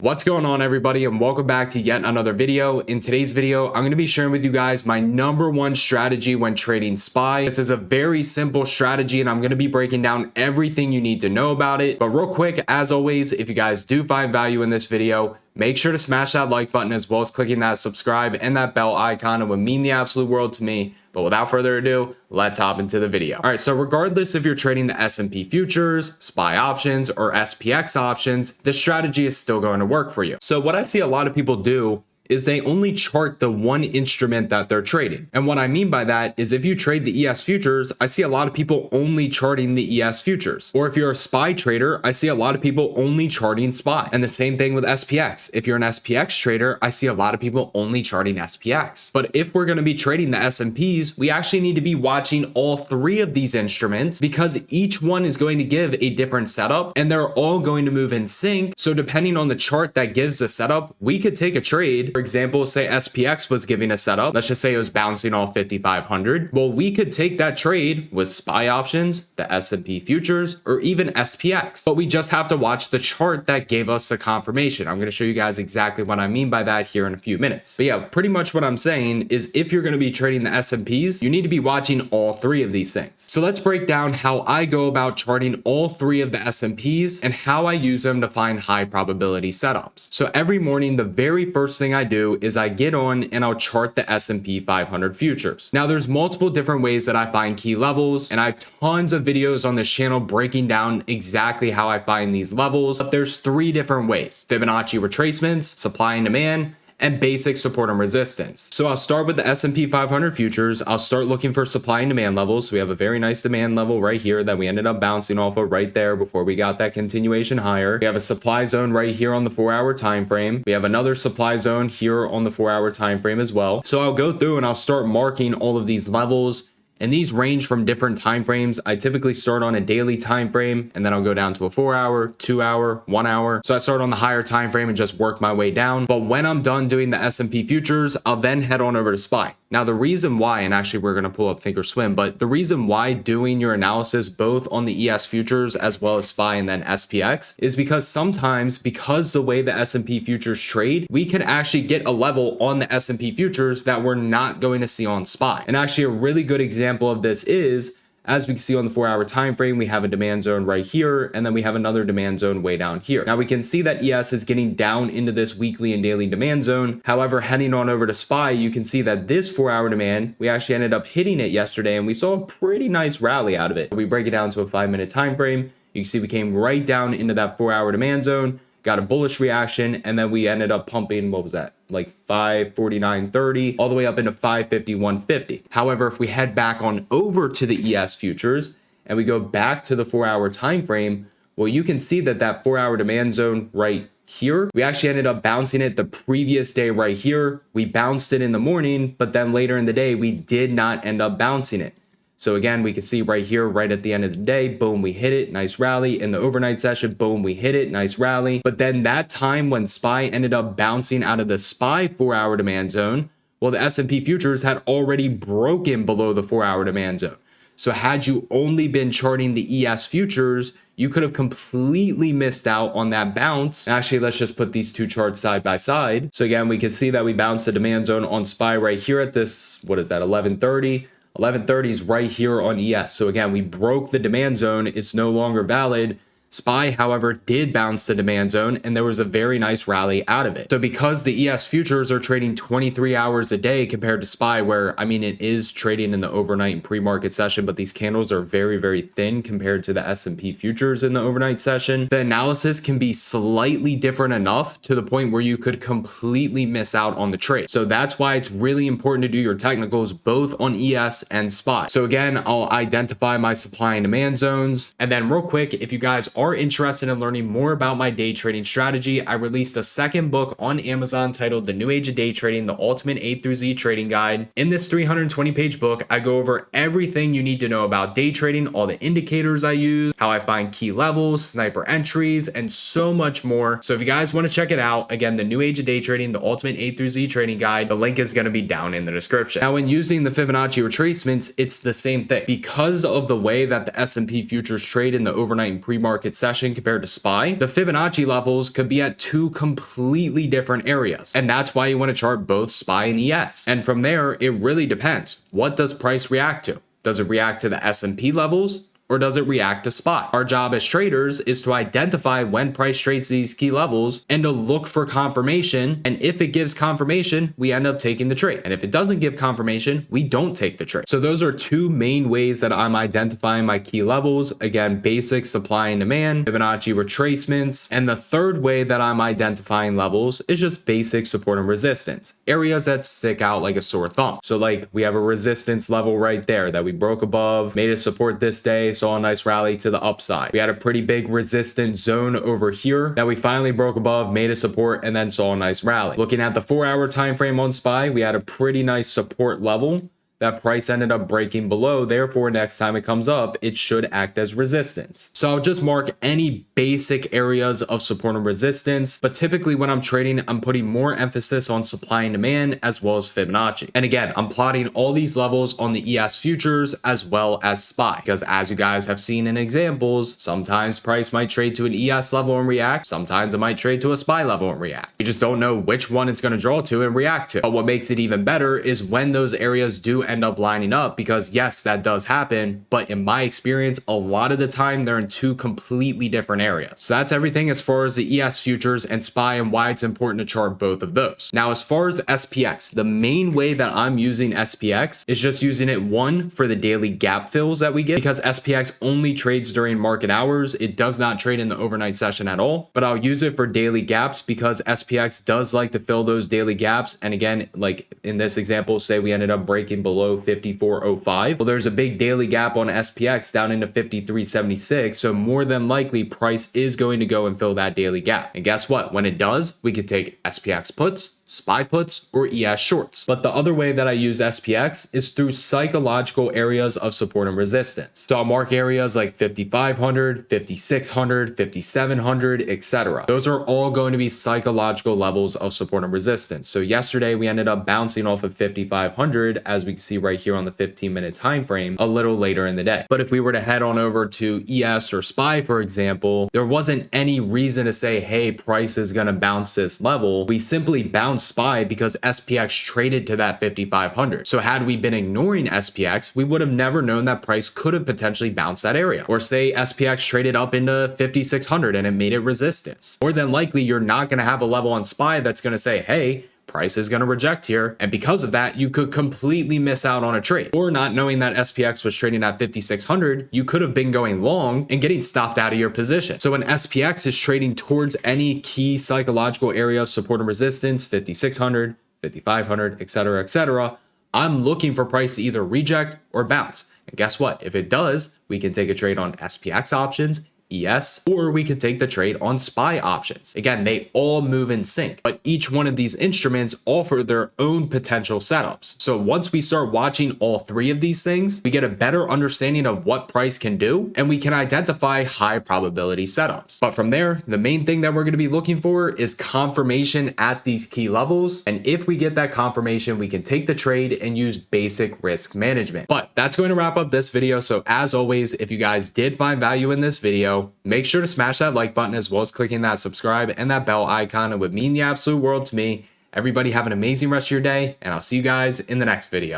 What's going on, everybody, and welcome back to yet another video. In today's video, I'm going to be sharing with you guys my #1 strategy when trading SPY. This is a very simple strategy, and I'm going to be breaking down everything you need to know about it. But real quick, as always, if you guys do find value in this video, make sure to smash that like button as well as clicking that subscribe and that bell icon. It would mean the absolute world to me. But without further ado, let's hop into the video. All right, so regardless if you're trading the S&P futures, SPY options, or SPX options, this strategy is still going to work for you. So what I see a lot of people do is they only chart the one instrument that they're trading. And what I mean by that is if you trade the ES futures, I see a lot of people only charting the ES futures. Or if you're a SPY trader, I see a lot of people only charting SPY. And the same thing with SPX. If you're an SPX trader, I see a lot of people only charting SPX. But if we're going to be trading the S&Ps, we actually need to be watching all three of these instruments because each one is going to give a different setup and they're all going to move in sync. So depending on the chart that gives the setup, we could take a trade. For example, say SPX was giving a setup. Let's just say it was bouncing off 5,500. Well, we could take that trade with SPY options, the S&P futures, or even SPX. But we just have to watch the chart that gave us the confirmation. I'm going to show you guys exactly what I mean by that here in a few minutes. But yeah, pretty much what I'm saying is if you're going to be trading the S&Ps, you need to be watching all three of these things. So let's break down how I go about charting all three of the S&Ps and how I use them to find high probability setups. So every morning, the very first thing I do is I get on and I'll chart the S&P 500 futures. Now there's multiple different ways that I find key levels, and I have tons of videos on this channel breaking down exactly how I find these levels. But there's three different ways: Fibonacci retracements, supply and demand, and basic support and resistance. So I'll start with the S&P 500 futures. I'll start looking for supply and demand levels. So we have a very nice demand level right here that we ended up bouncing off of right there before we got that continuation higher. We have a supply zone right here on the 4-hour time frame. We have another supply zone here on the 4-hour time frame as well. So I'll go through and I'll start marking all of these levels. And these range from different time frames. I typically start on a daily time frame, and then I'll go down to a 4-hour, 2-hour, 1 hour. So I start on the higher time frame and just work my way down. But when I'm done doing the S&P futures, I'll then head on over to SPY. Now the reason why, and actually we're going to pull up Thinkorswim, but the reason why doing your analysis both on the ES futures as well as SPY and then SPX is because sometimes, because the way the S&P futures trade, we can actually get a level on the S&P futures that we're not going to see on SPY. And actually a really good example of this is, as we can see on the 4-hour time frame, we have a demand zone right here, and then we have another demand zone way down here. Now we can see that ES is getting down into this weekly and daily demand zone. However, heading on over to SPY, you can see that this 4-hour demand, we actually ended up hitting it yesterday, and we saw a pretty nice rally out of it. We break it down to a 5-minute time frame. You can see we came right down into that 4-hour demand zone, got a bullish reaction, and then we ended up pumping, what was that, like 549.30 all the way up into 551.50. However, if we head back on over to the ES futures and we go back to the 4-hour time frame, well, you can see that that 4-hour demand zone right here, we actually ended up bouncing it the previous day right here. We bounced it in the morning, but then later in the day, we did not end up bouncing it. So again, we can see right here, right at the end of the day, boom, we hit it, nice rally. In the overnight session, boom, we hit it, nice rally. But then that time when SPY ended up bouncing out of the SPY 4-hour demand zone, well, the S&P futures had already broken below the 4-hour demand zone. So had you only been charting the ES futures, you could have completely missed out on that bounce. Actually, let's just put these two charts side by side. So again, we can see that we bounced the demand zone on SPY right here at this, what is that, 11:30. 11:30 is right here on ES. So again, we broke the demand zone. It's no longer valid. SPY, however, did bounce the demand zone, and there was a very nice rally out of it. So because the ES futures are trading 23 hours a day compared to SPY, where, I mean, it is trading in the overnight and pre-market session, but these candles are very, very thin compared to the S&P futures in the overnight session, the analysis can be slightly different enough to the point where you could completely miss out on the trade. So that's why it's really important to do your technicals both on ES and SPY. So again, I'll identify my supply and demand zones. And then real quick, if you guys are interested in learning more about my day trading strategy, I released a second book on Amazon titled The New Age of Day Trading, The Ultimate A through Z Trading Guide. In this 320-page book, I go over everything you need to know about day trading, all the indicators I use, how I find key levels, sniper entries, and so much more. So if you guys want to check it out, again, The New Age of Day Trading, The Ultimate A through Z Trading Guide, the link is going to be down in the description. Now, when using the Fibonacci retracements, it's the same thing. Because of the way that the S&P futures trade in the overnight and pre-market market session compared to SPY, the Fibonacci levels could be at two completely different areas. And that's why you want to chart both SPY and ES. And from there, it really depends. What does price react to? Does it react to the S&P levels? Or does it react to SPY? Our job as traders is to identify when price trades these key levels and to look for confirmation. And if it gives confirmation, we end up taking the trade. And if it doesn't give confirmation, we don't take the trade. So those are two main ways that I'm identifying my key levels. Again, basic supply and demand, Fibonacci retracements. And the third way that I'm identifying levels is just basic support and resistance, areas that stick out like a sore thumb. So like we have a resistance level right there that we broke above, made a support this day, saw a nice rally to the upside. We had a pretty big resistance zone over here that we finally broke above, made a support, and then saw a nice rally. Looking at the 4-hour time frame on SPY, we had a pretty nice support level that price ended up breaking below. Therefore, next time it comes up, it should act as resistance. So I'll just mark any basic areas of support and resistance. But typically when I'm trading, I'm putting more emphasis on supply and demand as well as Fibonacci. And again, I'm plotting all these levels on the ES futures as well as SPY, because as you guys have seen in examples, sometimes price might trade to an ES level and react. Sometimes it might trade to a SPY level and react. You just don't know which one it's going to draw to and react to. But what makes it even better is when those areas do end up lining up, because yes, that does happen, but in my experience, a lot of the time they're in two completely different areas. So that's everything as far as the ES futures and SPY and why it's important to chart both of those. Now, as far as SPX, the main way that I'm using SPX is just using it, one, for the daily gap fills that we get, because SPX only trades during market hours. It does not trade in the overnight session at all, but I'll use it for daily gaps because SPX does like to fill those daily gaps. And again, like in this example, say we ended up breaking below 54.05. Well, there's a big daily gap on SPX down into 53.76. So more than likely price is going to go and fill that daily gap. And guess what? When it does, we could take SPX puts, SPY puts, or ES shorts. But the other way that I use SPX is through psychological areas of support and resistance. So I'll mark areas like 5,500, 5,600, 5,700, etc. Those are all going to be psychological levels of support and resistance. So yesterday we ended up bouncing off of 5,500, as we can see right here on the 15-minute time frame, a little later in the day. But if we were to head on over to ES or SPY, for example, there wasn't any reason to say, hey, price is going to bounce this level. We simply bounced SPY because SPX traded to that 5,500. So had we been ignoring SPX, we would have never known that price could have potentially bounced that area. Or say SPX traded up into 5,600 and it made it resistance. More than likely, you're not going to have a level on SPY that's going to say, hey, price is going to reject here. And because of that, you could completely miss out on a trade. Or not knowing that SPX was trading at 5,600, you could have been going long and getting stopped out of your position. So when SPX is trading towards any key psychological area of support and resistance, 5,600, 5,500, etc., I'm looking for price to either reject or bounce. And guess what? If it does, we can take a trade on SPX options, ES, or we could take the trade on SPY options. Again, they all move in sync, but each one of these instruments offer their own potential setups. So once we start watching all three of these things, we get a better understanding of what price can do, and we can identify high probability setups. But from there, the main thing that we're going to be looking for is confirmation at these key levels. And if we get that confirmation, we can take the trade and use basic risk management. But that's going to wrap up this video. So as always, if you guys did find value in this video, make sure to smash that like button as well as clicking that subscribe and that bell icon. It would mean the absolute world to me. Everybody have an amazing rest of your day, and I'll see you guys in the next video.